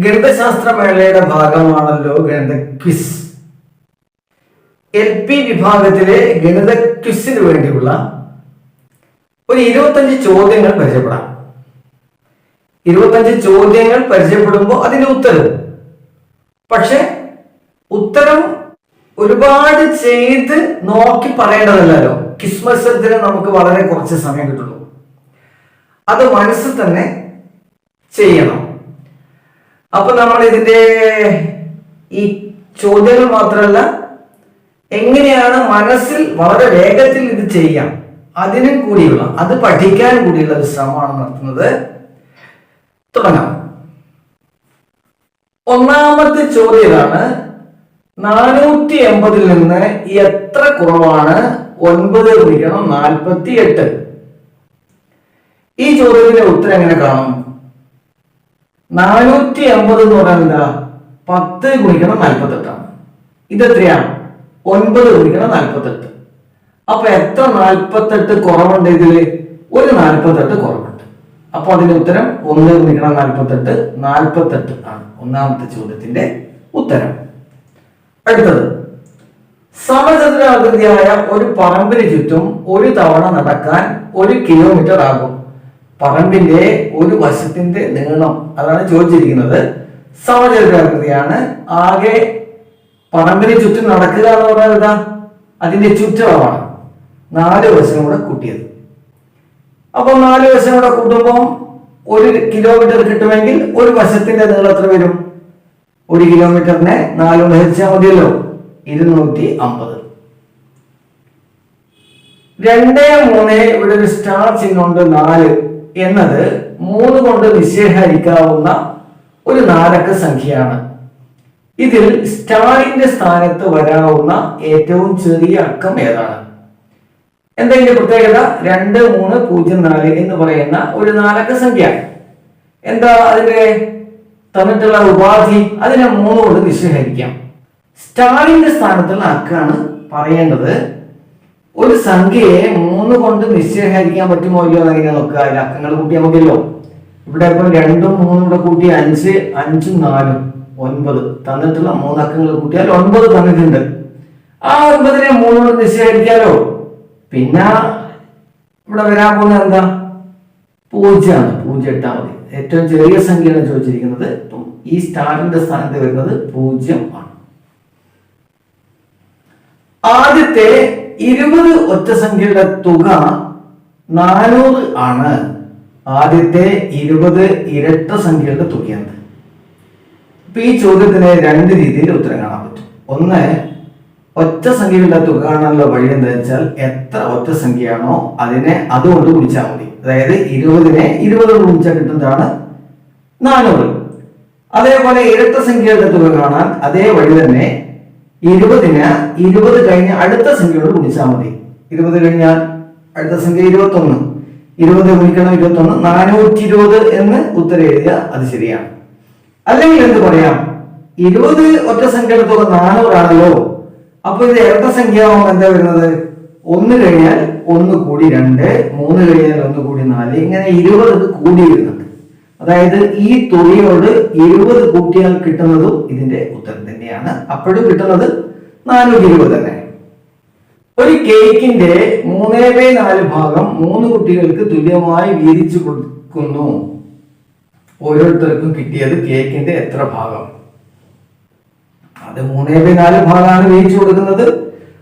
ഗണിതശാസ്ത്ര മേളയുടെ ഭാഗമാണല്ലോ ഗണിത ക്വിസ്. LP വിഭാഗത്തിലെ ഗണിത ക്വിസിന് വേണ്ടിയുള്ള ഒരു 25 ചോദ്യങ്ങൾ പരിചയപ്പെടാം. 25 ചോദ്യങ്ങൾ പരിചയപ്പെടുമ്പോൾ അതിന്റെ ഉത്തരം, പക്ഷെ ഉത്തരം ഒരുപാട് ചെയ്ത് നോക്കി പറയേണ്ടതല്ലോ. ക്വിസ് മത്സരത്തിന് നമുക്ക് വളരെ കുറച്ച് സമയം കിട്ടുള്ളൂ. അത് മനസ്സിൽ തന്നെ ചെയ്യണം. അപ്പൊ നമ്മൾ ഇതിന്റെ ഈ ചോദ്യങ്ങൾ മാത്രമല്ല, എങ്ങനെയാണ് മനസ്സിൽ വളരെ വേഗത്തിൽ ഇത് ചെയ്യാം അതിനും കൂടിയുള്ള, അത് പഠിക്കാൻ കൂടിയുള്ള ഒരു ശ്രമമാണ് നടത്തുന്നത്. തുടങ്ങാം. ഒന്നാമത്തെ ചോദ്യമാണ്, 480 നിന്ന് എത്ര കുറവാണ് 9×48? ഈ ചോദ്യത്തിന്റെ ഉത്തരം എങ്ങനെ കാണും? 480 എന്ന് പറഞ്ഞാൽ എന്താ? 10×48 ആണ്. ഇതെത്രയാണ്? 9×48. അപ്പൊ എത്ര 48 കുറവുണ്ട് ഇതില്? ഒരു 48 കുറവുണ്ട്. അപ്പൊ അതിന്റെ ഉത്തരം 1×48 48 ആണ്. ഒന്നാമത്തെ ചോദ്യത്തിന്റെ ഉത്തരം. അടുത്തത്, സമചതുരാകൃതിയായ ഒരു പറമ്പിന് ചുറ്റും ഒരു തവണ നടക്കാൻ 1 കിലോമീറ്റർ ആകും. പറമ്പിന്റെ ഒരു വശത്തിന്റെ നീളം, അതാണ് ചോദിച്ചിരിക്കുന്നത്. സമചതുരാകൃതിയാണ്. ആകെ പറമ്പിന് ചുറ്റും നടക്കുക എന്ന് പറയുന്നത് അതിന്റെ ചുറ്റളവാണ്. 4 വശം കൂടെ കൂട്ടിയത്. അപ്പൊ 4 വശം കൂടെ കൂട്ടുമ്പോൾ 1 കിലോമീറ്റർ കിട്ടുമെങ്കിൽ ഒരു വശത്തിന്റെ നീളം എത്ര വരും? 1 കിലോമീറ്ററിനെ 4 കൊണ്ട് ഹരിച്ചാൽ മതിയല്ലോ, 250. 2, 3 ഇവിടെ ഒരു സ്റ്റാർ ചിഹ്നമുണ്ട്. 4 എന്നത് 3 കൊണ്ട് നിശ്ചയഹരിക്കാവുന്ന ഒരു 4 അക്ക സംഖ്യയാണ്. ഇതിൽ സ്റ്റാറിന്റെ സ്ഥാനത്ത് വരാവുന്ന ഏറ്റവും ചെറിയ അക്കം ഏതാണ്? എന്തെങ്കിലും പ്രത്യേകത? 2, 3, 0, 4 എന്ന് പറയുന്ന ഒരു 4 അക്ക സംഖ്യ. എന്താ അതിന്റെ തന്നിട്ടുള്ള ഉപാധി? അതിനെ 3 കൊണ്ട് നിശ്ചയഹരിക്കാം. സ്റ്റാറിന്റെ സ്ഥാനത്തുള്ള അക്കാണ് പറയേണ്ടത്. ഒരു സംഖ്യയെ 3 കൊണ്ട് നിശ്ചയഹരിക്കാൻ പറ്റുമോ ഇല്ലയോ എങ്ങനെ നോക്കുക? അതിൽ അക്കങ്ങൾ കൂട്ടിയാൽ മതിയല്ലോ. ഇവിടെ ഇപ്പം 2ഉം 3ഉം കൂടെ കൂട്ടി 5, 5ഉം 4ഉം 9. തന്നിട്ടുള്ള 3 അക്കങ്ങൾ കൂട്ടിയാൽ 9 തന്നിട്ടുണ്ട്. ആ 9നെ 3 കൊണ്ട് നിശ്ചയഹരിക്കാലോ. പിന്നെ ഇവിടെ വരാൻ പോകുന്നത് എന്താ? 0 ആണ്. 0 ഇട്ടാൽ മതി. ഏറ്റവും ചെറിയ സംഖ്യയാണ് ചോദിച്ചിരിക്കുന്നത്. ഇപ്പം ഈ സ്റ്റാറിന്റെ സ്ഥാനത്ത് വരുന്നത് 0 ആണ്. ആദ്യത്തെ 20 ഒറ്റ സംഖ്യയുടെ തുക 400 ആണ്. ആദ്യത്തെ 20 ഇരട്ട സംഖ്യയുടെ തുകയാണ്. ഇപ്പൊ ഈ ചോദ്യത്തിന് 2 രീതിയിൽ ഉത്തരം കാണാൻ പറ്റും. ഒന്ന്, ഒറ്റ സംഖ്യയുടെ തുക കാണാനുള്ള വഴി എന്താ വെച്ചാൽ, എത്ര ഒറ്റ സംഖ്യയാണോ അതിനെ അതുകൊണ്ട് ഗുണിച്ചാൽ മതി. അതായത് 20നെ 20 കൊണ്ട് ഗുണിച്ചാൽ കിട്ടുന്നതാണ് 400. അതേപോലെ ഇരട്ട സംഖ്യയുടെ തുക കാണാൻ അതേ വഴി തന്നെ 20ന് 20 കഴിഞ്ഞ് അടുത്ത സംഖ്യയോട് ഗുണിച്ചാൽ മതി. 20 കഴിഞ്ഞാൽ അടുത്ത സംഖ്യ 21. 20 ഗുണിക്കണം 21, 420 എന്ന് ഉത്തരം എഴുതുക. അത് ശരിയാണ്. അല്ലെങ്കിൽ എന്ത് പറയാം? 20 ഒറ്റ സംഖ്യയുടെ തുക 400 ആണല്ലോ. അപ്പൊ ഇത് ഇരട്ട സംഖ്യ എന്താ വരുന്നത്? 1 കഴിഞ്ഞാൽ 1 കൂടി 2, 3 കഴിഞ്ഞാൽ 1 കൂടി 4, ഇങ്ങനെ 20 കൂടി വരുന്നുണ്ട്. അതായത് ഈ തുകയോട് 20 കൂട്ടിയാൽ കിട്ടുന്നതും ഇതിന്റെ ഉത്തരം തന്നെയാണ്. അപ്പോഴും കിട്ടുന്നത് 420 തന്നെ. ഒരു കേക്കിന്റെ 3/4 ഭാഗം 3 കുട്ടികൾക്ക് തുല്യമായി വീതിച്ചു കൊടുക്കുന്നു. ഓരോരുത്തർക്കും കിട്ടിയത് കേക്കിന്റെ എത്ര ഭാഗം? അത് 3/4 ഭാഗമാണ് വീതിച്ചു കൊടുക്കുന്നത്.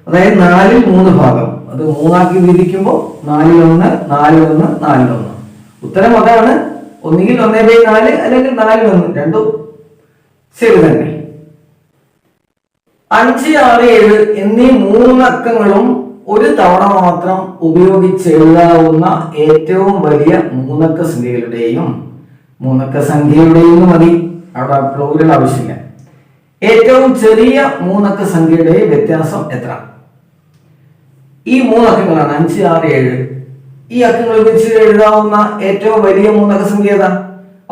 അതായത് 4ൽ 3 ഭാഗം. അത് 3 ആക്കി വീതിക്കുമ്പോൾ 4ൽ 1, 4ൽ 1, 4ൽ 1. ഉത്തരം അതാണ്. ഒന്നുകിൽ 1/4 അല്ലെങ്കിൽ 4ൽ 1, രണ്ടും ശരി തന്നെ. 5, 6, 7 എന്നീ 3 അക്കങ്ങളും ഒരു തവണ മാത്രം ഉപയോഗിച്ചെഴുതാവുന്ന ഏറ്റവും വലിയ 3 അക്ക സംഖ്യകളുടെയും 3 അക്ക സംഖ്യയുടെയും മതി, അവിടെ പ്ലൂരൽ ആവശ്യമില്ല. ഏറ്റവും ചെറിയ 3 അക്ക സംഖ്യയുടെ വ്യത്യാസം എത്ര? ഈ 3 അക്കങ്ങളാണ് 5, 6, 7. ഈ അക്കങ്ങൾ വെച്ച് എഴുതാവുന്ന ഏറ്റവും വലിയ 3 അക്ക സംഖ്യ ഏതാ?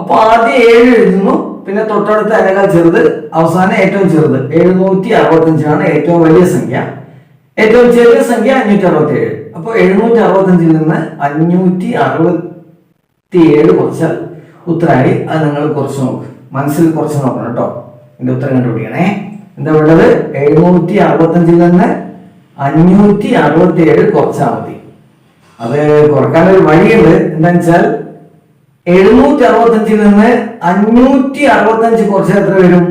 അപ്പൊ ആദ്യം 7 എഴുതുന്നു, പിന്നെ തൊട്ടടുത്ത അനേക്കാൾ ചെറുത്, അവസാനം ഏറ്റവും ചെറുത്. 765 ആണ് ഏറ്റവും വലിയ സംഖ്യ. ഏറ്റവും ചെറിയ സംഖ്യ 567. അപ്പൊ 765 നിന്ന് 567 കുറച്ചാൽ ഉത്തരമായി. അത് നിങ്ങൾ കുറച്ച് നോക്ക്. മനസ്സിൽ കുറച്ച് നോക്കണം കേട്ടോ. ഇതിന്റെ ഉത്തരം കണ്ടുപിടിക്കണേ. എന്താ വേണ്ടത്? 765 നിന്ന് 567 കുറച്ചാൽ മതി. അത് കുറക്കാനൊരു വഴിയുണ്ട്. എന്താന്ന് വെച്ചാൽ 765 നിന്ന് 565 കുറച്ചാൽ എത്ര വരും?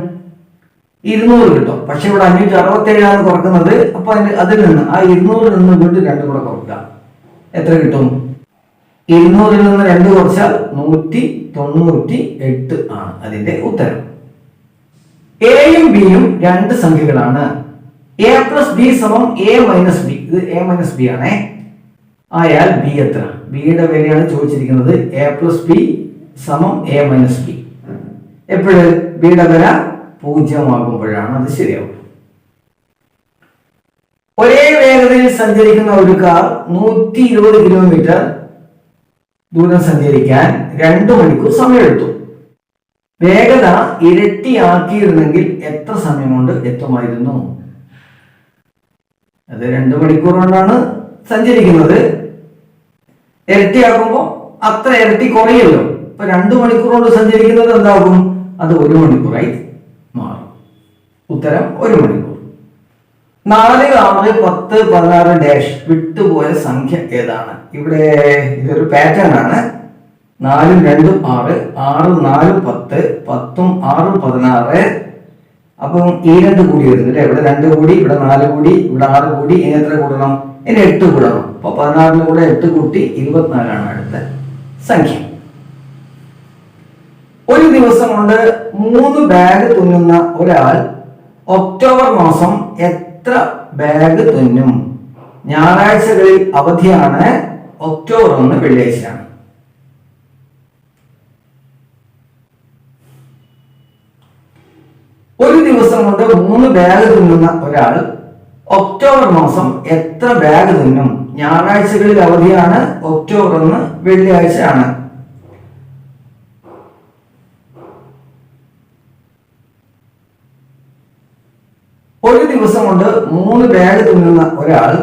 200 കിട്ടും. പക്ഷെ ഇവിടെ 567 കുറക്കുന്നത്. അപ്പൊ അതിൽ നിന്ന് ആ 200 നിന്ന് വീണ്ടും 2 കൂടെ കുറക്കുക. എത്ര കിട്ടും? 200 നിന്ന് 2 കുറച്ചാൽ 198 ആണ് അതിന്റെ ഉത്തരം. എയും ബിയും രണ്ട് സംഖ്യകളാണ്. എ പ്ലസ് ബി സമം എ മൈനസ് ബി. ഇത് എ മൈനസ് ബി ആണേ. ആയാൽ ബി എത്ര? ബിയുടെ വിലയാണ് ചോദിച്ചിരിക്കുന്നത്. എ പ്ലസ് ബി സമം എ മൈനസ് ബി. എപ്പോഴും ബിയുടെ വില 0 ആകുമ്പോഴാണ് അത് ശരിയാവും. ഒരേ വേഗതയിൽ സഞ്ചരിക്കുന്ന ഒരു കാർ 120 കിലോമീറ്റർ ദൂരം സഞ്ചരിക്കാൻ 2 മണിക്കൂർ സമയമെടുത്തു. വേഗത ഇരട്ടിയാക്കിയിരുന്നെങ്കിൽ എത്ര സമയം കൊണ്ട് എത്തുമായിരുന്നു? അത് 2 മണിക്കൂർ കൊണ്ടാണ് സഞ്ചരിക്കുന്നത്. ഇരട്ടിയാക്കുമ്പോൾ അത്ര ഇരട്ടി കുറയല്ലോ. ഇപ്പൊ 2 മണിക്കൂർ കൊണ്ട് സഞ്ചരിക്കുന്നത് എന്താകും? അത് 1 മണിക്കൂറായി മാറും. ഉത്തരം 1 മണിക്കൂർ. 4, 6, 10, 16 ഡാഷ് വിട്ടുപോയ സംഖ്യ ഏതാണ്? ഇവിടെ ഇതൊരു പാറ്റേൺ ആണ്. 4, 2, 6, 6, 4, 10, 10, 6, 16. അപ്പം ഈ 2 കൂടി വരുന്നില്ല. ഇവിടെ 2 കൂടി, ഇവിടെ 4 കൂടി, ഇവിടെ 6 കൂടി. ഇനി എത്ര കൂടണം? ഇനി 8 കൂടണം. അപ്പൊ 16 കൂടെ 8 കൂട്ടി 24 ആണ് അടുത്ത സംഖ്യ. ഒരു ദിവസം കൊണ്ട് 3 ബാഗ് തുന്നുന്ന ഒരാൾ ഒക്ടോബർ മാസം എത്ര ബാഗ് തുന്നും? ഞായറാഴ്ചകളിൽ അവധിയാണ്. ഒക്ടോബർ 1 വെള്ളിയാഴ്ചയാണ്. ഒരു ദിവസം കൊണ്ട് 3 ബാഗ് തുന്നുന്ന ഒരാൾ ഒക്ടോബർ മാസം എത്ര ബാഗ് തുന്നും? ഞായറാഴ്ചകളിൽ അവധിയാണ്. ഒക്ടോബർ 1 വെള്ളിയാഴ്ചയാണ്. ഒരു ദിവസം കൊണ്ട് 3 ബാഗ് തുന്നുന്ന ഒരാൾ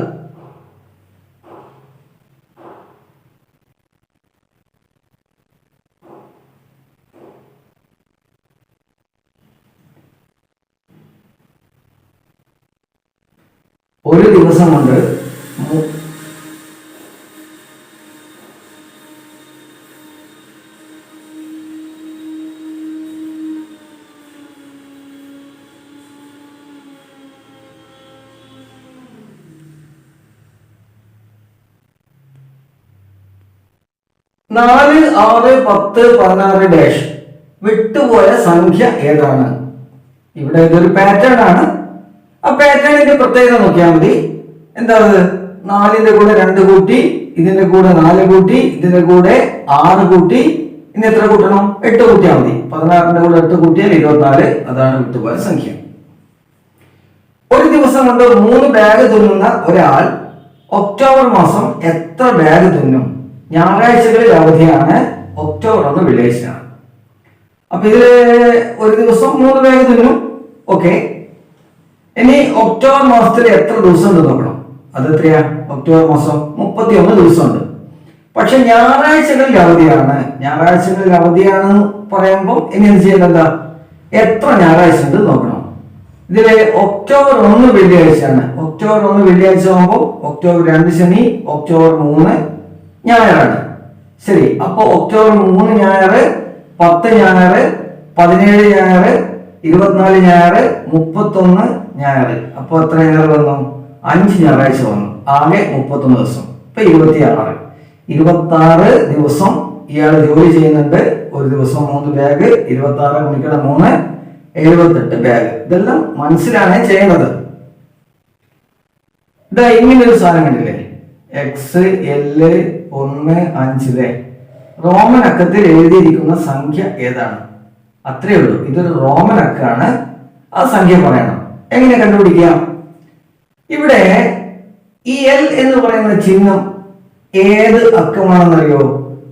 ഒരു ദിവസം കൊണ്ട് 4, 6, 10, 16 ഡാഷ് വിട്ടുപോയ സംഖ്യ ഏതാണ്? ഇവിടെ ഇതൊരു പാറ്റേൺ ആണ്. ആ പാറ്റേണിന്റെ പ്രത്യേകത നോക്കിയാൽ മതി. എന്താ? 4ന്റെ കൂടെ 2 കൂട്ടി, ഇതിന്റെ കൂടെ 4 കൂട്ടി, ഇതിന്റെ കൂടെ 6 കൂട്ടി. ഇനി എത്ര കൂട്ടണം? 8 കൂട്ടിയാൽ മതി. 16ന്റെ കൂടെ 8 കൂട്ടിയാൽ 24. അതാണ് വിട്ടുപോയ സംഖ്യ. ഒരു ദിവസം കൊണ്ട് 3 ബാഗ് തുന്നുന്ന ഒരാൾ ഒക്ടോബർ മാസം എത്ര ബാഗ് തുന്നും? ഞായറാഴ്ചകളിൽ അവധിയാണ്. ഒക്ടോബർ 1 വെള്ളിയാഴ്ചയാണ്. അപ്പൊ ഇതില് ഒരു ദിവസം 3 ബാഗ് തുന്നും. ഓക്കെ. ഇനി ഒക്ടോബർ മാസത്തിൽ എത്ര ദിവസം ഉണ്ട് നോക്കണം. അത് എത്രയാ? ഒക്ടോബർ മാസം 31 ദിവസമുണ്ട്. പക്ഷെ ഞായറാഴ്ചകളിൽ അവധിയാണ്. ഞായറാഴ്ചകളിൽ അവധിയാണ് പറയുമ്പോൾ ഇനി എന്ത് ചെയ്യേണ്ടത്? എത്ര ഞായറാഴ്ച ഉണ്ട് നോക്കണം. ഇതില് ഒക്ടോബർ 1 വെള്ളിയാഴ്ചയാണ്. ഒക്ടോബർ 1 വെള്ളിയാഴ്ച ആകുമ്പോൾ ഒക്ടോബർ 2 ശനി, ഒക്ടോബർ 3 ഞായറാണ്. ശരി. അപ്പൊ ഒക്ടോബർ 3 ഞായർ, 10 ഞായർ, 17 ഞായർ, 24 ഞായർ, 31 ഞായർ. അപ്പൊ എത്ര ഞായർ വന്നു? 5 ഞായറാഴ്ച വന്നു. ആകെ 31 ദിവസം. ഇപ്പൊ 26 ദിവസം ഇയാൾ ജോലി ചെയ്യുന്നുണ്ട്. ഒരു ദിവസം 3 ബാഗ്, 26 ഗുണിക്കണം 3, 78 ബാഗ്. ഇതെല്ലാം മനസ്സിലാണ് ചെയ്യേണ്ടത്. ഇതാ ഇങ്ങനൊരു സാധനം കണ്ടില്ലേ? X, L, 1, 5. റോമൻ അക്കത്തിൽ എഴുതിയിരിക്കുന്ന സംഖ്യ ഏതാണ്? അത്രേ ഉള്ളൂ. ഇതൊരു റോമൻ അക്കാണ്. ആ സംഖ്യ പറയണം. എങ്ങനെ കണ്ടുപിടിക്കാം? ഇവിടെ ഈ എൽ എന്ന് പറയുന്ന ചിഹ്നം ഏത് അക്കമാണെന്നറിയോ?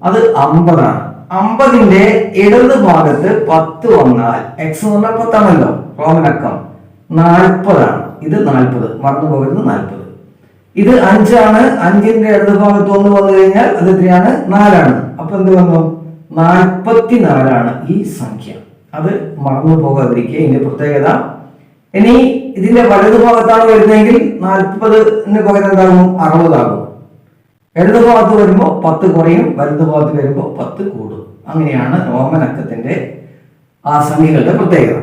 അത് 50 ആണ്. 50ന്റെ ഇടത് ഭാഗത്ത് 10 വന്നാൽ, എക്സ് എന്ന് പറഞ്ഞാൽ 10 ആണല്ലോ റോമൻ അക്കം, 40 ആണ്. ഇത് 40, മറന്നു പോകരുത് 40. ഇത് 5 ആണ്. 5ന്റെ ഇടത് ഭാഗത്ത് 1 വന്നു കഴിഞ്ഞാൽ അത് എത്രയാണ്? 4 ആണ്. അപ്പൊ എന്ത് വന്നു? 44 ആണ് ഈ സംഖ്യ. അത് മറന്നു പോകാതിരിക്കുക. ഇതിന്റെ പ്രത്യേകത. ഇനി ഇതിന്റെ വലതുഭാഗത്താണ് വരുന്നതെങ്കിൽ 40 പകരം എന്താകും? 60 ആകും. ഇടതുഭാഗത്ത് വരുമ്പോൾ 10 കുറയും, വലതുഭാഗത്ത് വരുമ്പോൾ 10 കൂടും. അങ്ങനെയാണ് റോമൻ അക്കത്തിന്റെ ആ സംഖ്യകളുടെ പ്രത്യേകത.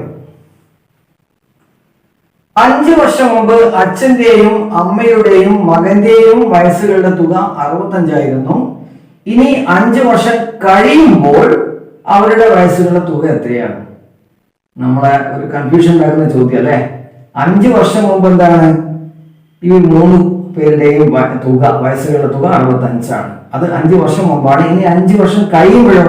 5 വർഷം മുമ്പ് അച്ഛന്റെയും അമ്മയുടെയും മകന്റെയും വയസ്സുകളുടെ തുക 65 ആയിരുന്നു. ഇനി 5 വർഷം കഴിയുമ്പോൾ അവരുടെ വയസ്സുകളുടെ തുക എത്രയാണ്? നമ്മളെ ഒരു കൺഫ്യൂഷൻ ഉണ്ടാക്കുന്ന ചോദ്യം അല്ലെ. 5 വർഷം മുമ്പ് എന്താണ്? ഈ 3 പേരുടെയും തുക, വയസ്സുകളുടെ തുക 65 ആണ്. അത് 5 വർഷം മുമ്പാണ്. ഇനി 5 വർഷം കഴിയുമ്പോഴോ?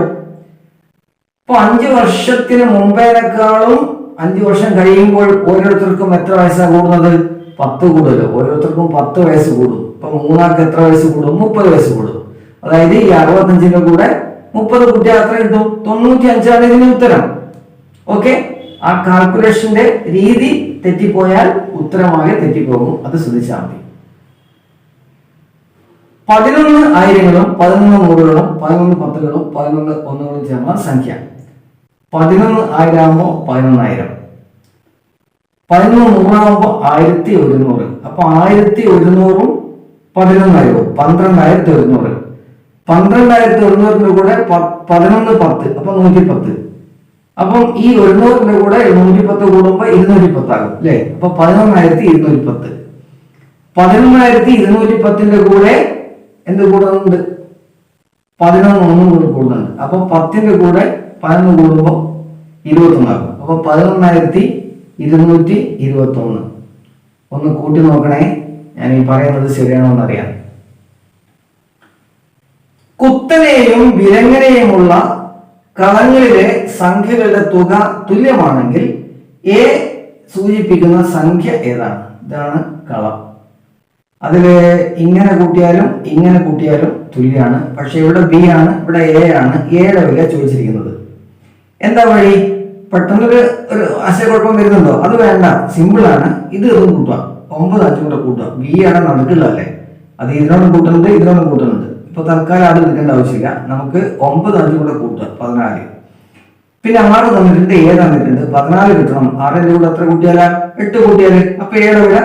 അപ്പൊ 5 വർഷത്തിന് മുമ്പേനേക്കാളും 5 വർഷം കഴിയുമ്പോൾ ഓരോരുത്തർക്കും എത്ര വയസ്സാണ് കൂടുന്നത്? 10 കൂടുതൽ. ഓരോരുത്തർക്കും 10 വയസ്സ് കൂടും. ഇപ്പൊ 3 എത്ര വയസ്സ് കൂടും? 30 വയസ്സ് കൂടും. അതായത് ഈ 65ന്റെ കൂടെ 30 കൂട്ടിയാൽ എത്ര കിട്ടും? 95 ആണ് ഇതിന് ഉത്തരം. ഓക്കെ, ആ കാൽക്കുലേഷന്റെ രീതി തെറ്റിപ്പോയാൽ ഉത്തരമാകെ തെറ്റിപ്പോകും. അത് ശ്രദ്ധിച്ചാൽ മതി. 11 ആയിരങ്ങളും 11 നൂറുകളും 11 പത്തുകളും 11 ഒന്നുകളും ചേർന്ന സംഖ്യ. 11 ആയിരമാകുമ്പോ 11,000, 11 നൂറാകുമ്പോ 1100. അപ്പൊ 1100ഉം 11,000, 12,100. 12,100ന്റെ കൂടെ 11 10, അപ്പൊ 110. അപ്പം ഈ 100ന്റെ കൂടെ 110 കൂടുമ്പോ 210 ആകും അല്ലെ. അപ്പൊ 11,210. 11,210ന്റെ കൂടെ എന്ത് കൂടുന്നുണ്ട്? 11 ഒന്നും കൂടി കൂടുന്നുണ്ട്. അപ്പൊ 10ന്റെ കൂടെ 11 കൂടുമ്പോ 21 ആകും. അപ്പൊ 11,221. ഒന്ന് കൂട്ടി നോക്കണേ, ഞാൻ ഈ പറയുന്നത് ശരിയാണോ എന്നറിയാം. കുത്തനെയും വിലങ്ങനെയുമുള്ള കളങ്ങളിലെ സംഖ്യകളുടെ തുക തുല്യമാണെങ്കിൽ എ സൂചിപ്പിക്കുന്ന സംഖ്യ ഏതാണ്? ഇതാണ് കളം. അതില് ഇങ്ങനെ കൂട്ടിയാലും ഇങ്ങനെ കൂട്ടിയാലും തുല്യാണ്. പക്ഷെ ഇവിടെ ബി ആണ്, ഇവിടെ എ ആണ്. എയുടെ വില ചോദിച്ചിരിക്കുന്നത്. എന്താ വഴി? പെട്ടെന്നൊരു ആശയക്കുഴപ്പം വരുന്നുണ്ടോ? അത് വേണ്ട, സിമ്പിൾ ആണ്. ഇത് കൂട്ടുക, 9 5 കൂടെ കൂട്ടുക. ബി ആണ് നടക്കില്ലല്ലേ, അത് ഇതിനോടും കൂട്ടുന്നുണ്ട് ഇതിനോടും കൂട്ടുന്നുണ്ട്. ഇപ്പൊ തൽക്കാലം അത് എടുക്കേണ്ട ആവശ്യമില്ല. നമുക്ക് 9 5 കൂടെ കൂട്ടുക 14. പിന്നെ 6 തന്നിട്ടുണ്ട്, 7 തന്നിട്ടുണ്ട്. 14 കിട്ടണം. 6ന്റെ കൂടെ എത്ര കൂട്ടിയാലാ? 8 കൂട്ടിയാല്. അപ്പൊ 7 വില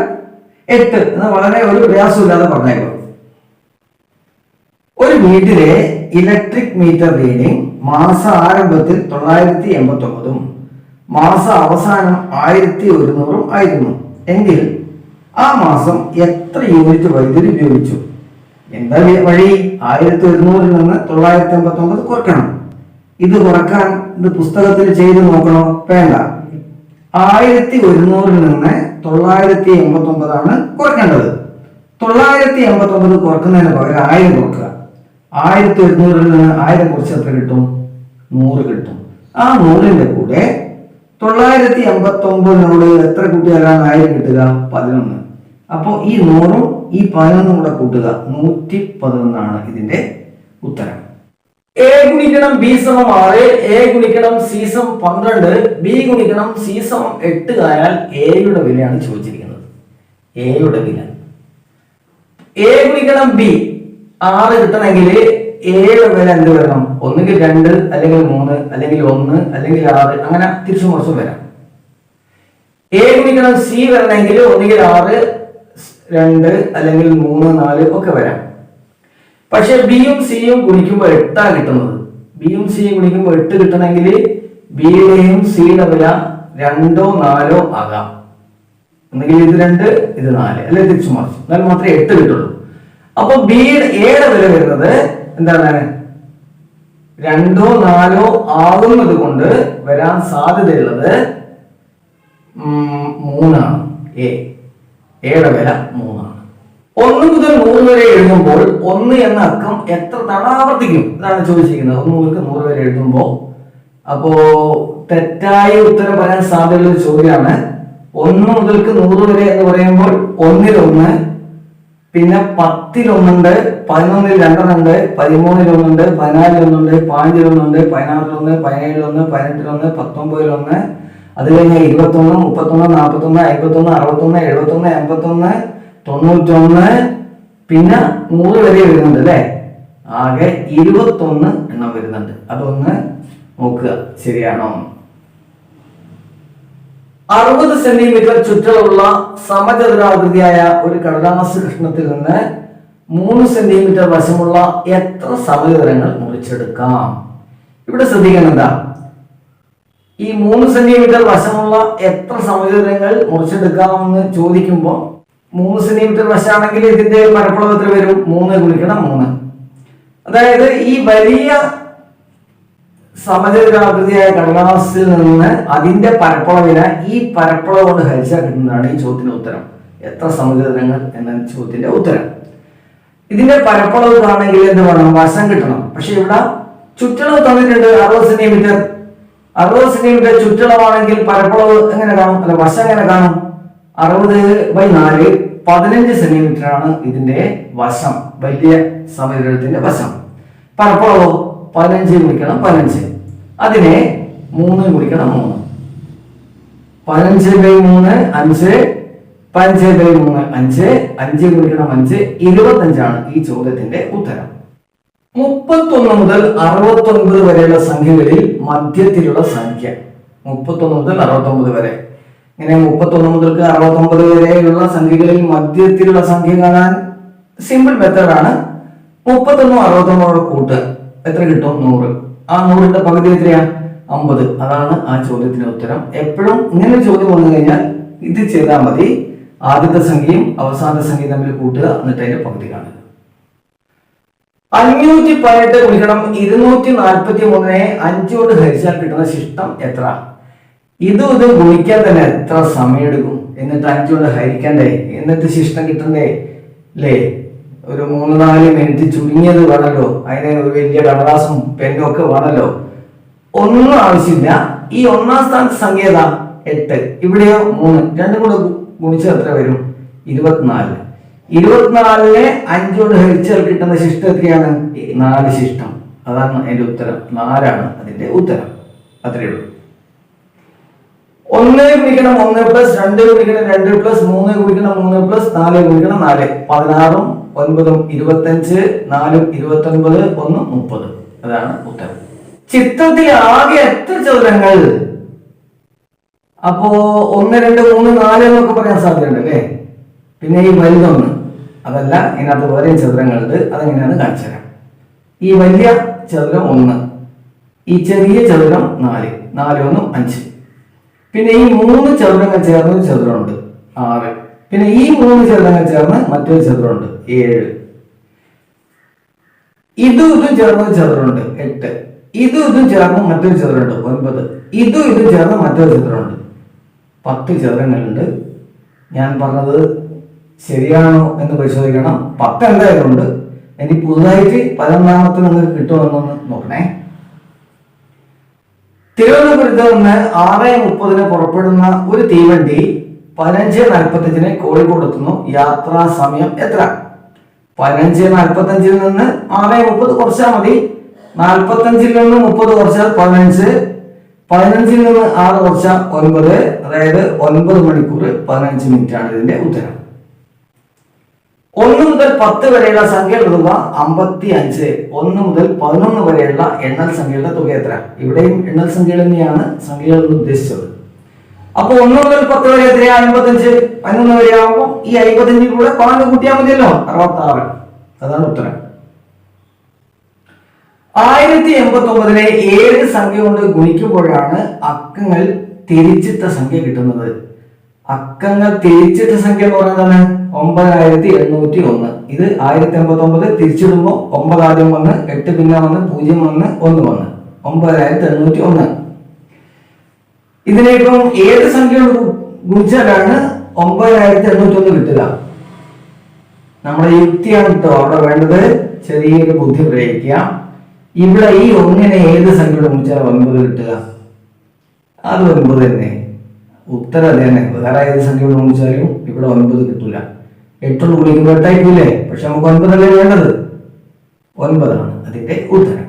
8 എന്ന് വളരെ ഒരു പ്രയാസമില്ലാതെ പറഞ്ഞേക്കും. ഒരു വീട്ടിലെ ഇലക്ട്രിക് മീറ്റർ റീഡിംഗ് മാസ ആരംഭത്തിൽ 989ഉം മാസ അവസാനം 1100ഉം ആയിരുന്നു എങ്കിൽ ആ മാസം എത്ര യൂണിറ്റ് വൈദ്യുതി ഉപയോഗിച്ചു? എന്താ വഴി? 1100ൽ നിന്ന് 989 കുറക്കണം. ഇത് കുറക്കാൻ ഇത് പുസ്തകത്തിൽ ചെയ്ത് നോക്കണോ? വേണ്ട. 1100ൽ നിന്ന് 989 ആണ് കുറക്കേണ്ടത്. 989 കുറക്കുന്നതിന് പകരം 1000 കുറക്കുക. 1100ൽ നിന്ന് 1000 കുറച്ച് എത്ര കിട്ടും? 100 കിട്ടും. ആ 100ന്റെ കൂടെ 989നോട് എത്ര കൂട്ടിയാലാണ് 1000 കിട്ടുക? 11. അപ്പോ ഈ 100ഉം ഈ 11ഉം കൂടെ കൂട്ടുക, 111 ഇതിന്റെ ഉത്തരം. എ ഗുണിക്കണം ബി സമം 6, എ ഗുണിക്കണം സി സമം 12, ബി ഗുണിക്കണം സി സമം 8 ആയാൽ എയുടെ വിലയാണ് ചോദിച്ചിരിക്കുന്നത്. എയുടെ വില. എ ഗുണിക്കണം ബി 6 കിട്ടണമെങ്കിൽ എയുടെ വില എന്ത് വരണം? ഒന്നുകിൽ 2, അല്ലെങ്കിൽ 3, അല്ലെങ്കിൽ 1, അല്ലെങ്കിൽ 6, അങ്ങനെ തിരിച്ചു മറിച്ചും വരാം. എ ഗുണിക്കണം സി വരണമെങ്കിൽ ഒന്നുകിൽ 6, 2, അല്ലെങ്കിൽ 3, 4 ഒക്കെ വരാം. പക്ഷെ ബിയും സിയും ഗുണിക്കുമ്പോൾ 8 കിട്ടുന്നത്. ബിയും സിയും ഗുണിക്കുമ്പോൾ 8 കിട്ടണമെങ്കിൽ ബിയുടെയും സിയുടെ വില 2 4 ആകാം. ഒന്നുകിൽ ഇത് 2, ഇത് 4, അല്ലെങ്കിൽ തിരിച്ചു മറിച്ചു, എന്നാൽ മാത്രമേ 8 കിട്ടുള്ളൂ. അപ്പൊ എയുടെ വില വരുന്നത് എന്താണ്? 2 4 ആകുന്നത് കൊണ്ട് വരാൻ സാധ്യതയുള്ളത് 3 ആണ്. എയുടെ വില 3 ആണ്. 1 മുതൽ 100 വരെ എഴുതുമ്പോൾ 1 എന്ന അക്കം എത്ര തവണ ആവർത്തിക്കും? ഇതാണ് ചോദിച്ചിരിക്കുന്നത്. 1 മുതൽ 100 വരെ എഴുതുമ്പോ അപ്പോ തെറ്റായ ഉത്തരം പറയാൻ സാധ്യതയുള്ള ഒരു ചോദ്യമാണ്. 1 മുതൽ 100 വരെ എന്ന് പറയുമ്പോൾ 1ൽ 1, പിന്നെ 10ൽ 1 ഉണ്ട്, 11ൽ 2 ഉണ്ട്, 13ൽ 1 ഉണ്ട്, 14ൽ 1 ഉണ്ട്, 15ൽ 1 ഉണ്ട്, 16ൽ 1, 17ൽ 1, 18ൽ 1, 19ൽ 1, അത് കഴിഞ്ഞാൽ 21, 31, 41, 51, 61, 71, 81, 91, പിന്നെ 100 വരെ വരുന്നുണ്ട് അല്ലെ. ആകെ 21 എണ്ണം വരുന്നുണ്ട്. അതൊന്ന് നോക്കുക ശരിയാണോ. 60 സെന്റിമീറ്റർ ചുറ്റളവുള്ള സമചതുരാകൃതിയായ ഒരു കടലാസ് കഷ്ണത്തിൽ നിന്ന് 3 സെന്റിമീറ്റർ വശമുള്ള എത്ര സമചതുരങ്ങൾ മുറിച്ചെടുക്കാം? ഇവിടെ ശ്രദ്ധിക്കണം എന്താ, ഈ 3 സെന്റിമീറ്റർ വശമുള്ള എത്ര സമചതുരങ്ങൾ മുറിച്ചെടുക്കാമെന്ന് ചോദിക്കുമ്പോൾ 3 സെന്റിമീറ്റർ വശമാണെങ്കിൽ ഇതിന്റെ പരപ്പളവ് എത്ര വരും? 3 ഗുണിക്കണം 3. അതായത് ഈ വലിയ സമചതുരാകൃതിയായ കടലാസിൽ നിന്ന് അതിന്റെ പരപ്പളവിനെ ഈ പരപ്പളവ് കൊണ്ട് ഹരിച്ചാൽ കിട്ടുന്നതാണ് ഈ ചോദ്യത്തിന്റെ ഉത്തരം. എത്ര സമചതുരങ്ങൾ എന്ന ചോദ്യത്തിന്റെ ഉത്തരം. ഇതിന്റെ പരപ്പളവ് കാണണമെങ്കിൽ എന്ത് വേണം? വശം കിട്ടണം. പക്ഷെ ഇവിടെ ചുറ്റളവ് തന്നിട്ടുണ്ട് 60 സെന്റിമീറ്റർ. 60 സെന്റിമീറ്റർ ചുറ്റളവാണെങ്കിൽ പരപ്പളവ് എങ്ങനെ കാണും? അല്ല, വശം എങ്ങനെ കാണും? 60/4 15 സെന്റിമീറ്റർ ആണ് ഇതിന്റെ വശം, വലിയ സമചതുരത്തിന്റെ വശം. പരപ്പളവോ 15 ഗുണിക്കണം 15. അതിനെ 3 ഗുണിക്കണം 3. 15/3 5, 15/3 5, 5 ഗുണിക്കണം 5 25 ആണ് ഈ ചോദ്യത്തിന്റെ ഉത്തരം. 31 മുതൽ 69 വരെയുള്ള സംഖ്യകളിൽ മധ്യത്തിലുള്ള സംഖ്യ. 31 മുതൽ 69 വരെ. ഇങ്ങനെ 31 മുതൽ 69 വരെയുള്ള സംഖ്യകളിൽ മധ്യത്തിലുള്ള സംഖ്യ കാണാൻ സിമ്പിൾ മെത്തേഡാണ്. 31 69 കൂട്ടുക. എത്ര കിട്ടും? 100. ആ 100ന്റെ പകുതി എത്രയാ? 50. അതാണ് ആ ചോദ്യത്തിന്റെ ഉത്തരം. എപ്പോഴും ഇങ്ങനെ ചോദ്യം വന്നു കഴിഞ്ഞാൽ ഇത് ചെയ്താൽ മതി. ആദ്യത്തെ സംഖ്യയും അവസാനത്തെ സംഖ്യയും തമ്മിൽ കൂട്ടുക, എന്നിട്ട് അതിന്റെ പകുതി കാണുക. 518 ഗുണിക്കണം 243 5 കൊണ്ട് ഹരിച്ചാൽ കിട്ടുന്ന ശിഷ്ടം എത്ര? ഇതും ഗുണിക്കാൻ തന്നെ എത്ര സമയം എടുക്കും? എന്നിട്ട് 5 കൊണ്ട് ഹരിക്കണ്ടേ? എന്നിട്ട് ശിഷ്ടം കിട്ടണ്ടേ? അല്ലേ? ഒരു 3-4 മിനിറ്റ് ചുരുങ്ങിയത് വേണമല്ലോ. അതിന് ഒരു വലിയ കടലാസും പെന്നും ഒക്കെ വേണമല്ലോ. ഒന്നും ആവശ്യമില്ല. ഈ ഒന്നാം സ്ഥാനത്ത് സംഖ്യ ഏതാ? 8. ഇവിടെയോ 3. രണ്ടും കൂടെ ഗുണിച്ചാൽ എത്ര വരും? 24. 24നെ 5 കൊണ്ട് ഹരിച്ചാൽ കിട്ടുന്ന ശിഷ്ടം എത്രയാണ്? 4 ശിഷ്ടം. അതാണ് അതിന്റെ ഉത്തരം. 4 ആണ് അതിന്റെ ഉത്തരം. അത്രയേ ഉള്ളൂ. 1 ഗുണിക്കണം 1 പ്ലസ് 2 ഗുണിക്കണം 2 പ്ലസ് 3 ഗുണിക്കണം 3 പ്ലസ് 4 ഗുണിക്കണം 4. 16ഉം 9ഉം 25, 4ഉം 29, 1ഉം 30. അതാണ് ഉത്തരം. ചിത്രത്തിൽ ആകെ എത്ര ചതുരങ്ങൾ? അപ്പോ 1 2 3 4 എന്നൊക്കെ പറയാൻ സാധ്യതയുണ്ട് അല്ലേ? പിന്നെ ഈ വലുതൊന്ന്, അതല്ല, ഇതിനകത്ത് വേറെ ചതുരങ്ങളുണ്ട്. അതെങ്ങനെയാണ് കാണിച്ചു തരാം. ഈ വലിയ ചതുരം 1, ഈ ചെറിയ ചതുരം 4, 4 1 5. പിന്നെ ഈ 3 ചതുരങ്ങൾ ചേർന്ന് ഒരു ചതുരമുണ്ട് 6. പിന്നെ ഈ 3 ചതുരങ്ങൾ ചേർന്ന് മറ്റൊരു ചതുരമുണ്ട് 7. ഇതും ചേർന്ന് ഒരു ചതുരമുണ്ട് 8. ഇതും ചേർന്ന് മറ്റൊരു ചതുരമുണ്ട് 9. ഇതും ചേർന്ന് മറ്റൊരു ചതുരമുണ്ട് 10 ചതുരങ്ങളുണ്ട്. ഞാൻ പറഞ്ഞത് ശരിയാണോ എന്ന് പരിശോധിക്കണം. 10 എന്തായാലും ഉണ്ട്. ഇനി പുതുതായിട്ട് 11ാമത്തെ നിങ്ങൾക്ക് കിട്ടുമെന്നൊന്ന് നോക്കണേ. തിരുവനന്തപുരത്ത് നിന്ന് 6:30 പുറപ്പെടുന്ന ഒരു തീവണ്ടി 15:45 കോഴിക്കോട് എത്തുന്നു. യാത്രാ സമയം എത്ര? 15:45 നിന്ന് 6:30 കുറച്ചാൽ മതി. 45 നിന്ന് 30 കുറച്ചാൽ 15. 15 നിന്ന് 6 കുറച്ചാൽ 9. അതായത് 9 മണിക്കൂർ 15 മിനിറ്റ് ആണ് ഇതിന്റെ ഉത്തരം. 1 മുതൽ 10 വരെയുള്ള സംഖ്യകളുടെ തുക 55. 1 മുതൽ 11 വരെയുള്ള എണ്ണൽ സംഖ്യകളുടെ തുക എത്ര? ഇവിടെയും എണ്ണൽ സംഖ്യകൾ തന്നെയാണ് സംഖ്യകൾ ഉദ്ദേശിച്ചത്. അപ്പൊ 1 മുതൽ 10 വരെ എത്രയാ? 55. 11 വരെ ആകുമ്പോൾ ഈ 55 കൂടെ 12 കൂട്ടിയാൽ മതിയല്ലോ, 66. അതാണ് ഉത്തരം. 1089നെ 7 സംഖ്യ കൊണ്ട് ഗുണിക്കുമ്പോഴാണ് അക്കങ്ങൾ തിരിച്ചിട്ട സംഖ്യ കിട്ടുന്നത്. അക്കങ്ങൾ തിരിച്ചിട്ട സംഖ്യ എന്ന് പറയുന്നത് 9801. ഇത് 1089 തിരിച്ചിടുമ്പോൾ 9 ആദ്യം വന്ന് 8 പിന്നെ വന്ന് 0 വന്ന് 1 വന്ന് 9801. ഇതിനേക്കും 7 സംഖ്യ ഗുണിച്ചാലാണ് 9801 കിട്ടുക. നമ്മുടെ യുക്തിയാണ് കേട്ടോ അവിടെ വേണ്ടത്. ചെറിയൊരു ബുദ്ധി പ്രയോഗിക്കുക. ഇവിടെ ഈ 1നെ ഏത് സംഖ്യ ഗുണിച്ചാൽ 9 കിട്ടുക? അത് 9 തന്നെ. ഉത്തരം അത് തന്നെ. വേറെ ഏത് സംഖ്യ ഗുണിച്ചാലും ഇവിടെ 9 കിട്ടൂല. 8 ഗുണിക്കുമ്പോൾ 8 ആയിട്ടില്ലേ? പക്ഷെ നമുക്ക് 9 അല്ലേ വേണ്ടത്. 9 ആണ് അതിന്റെ ഉത്തരം.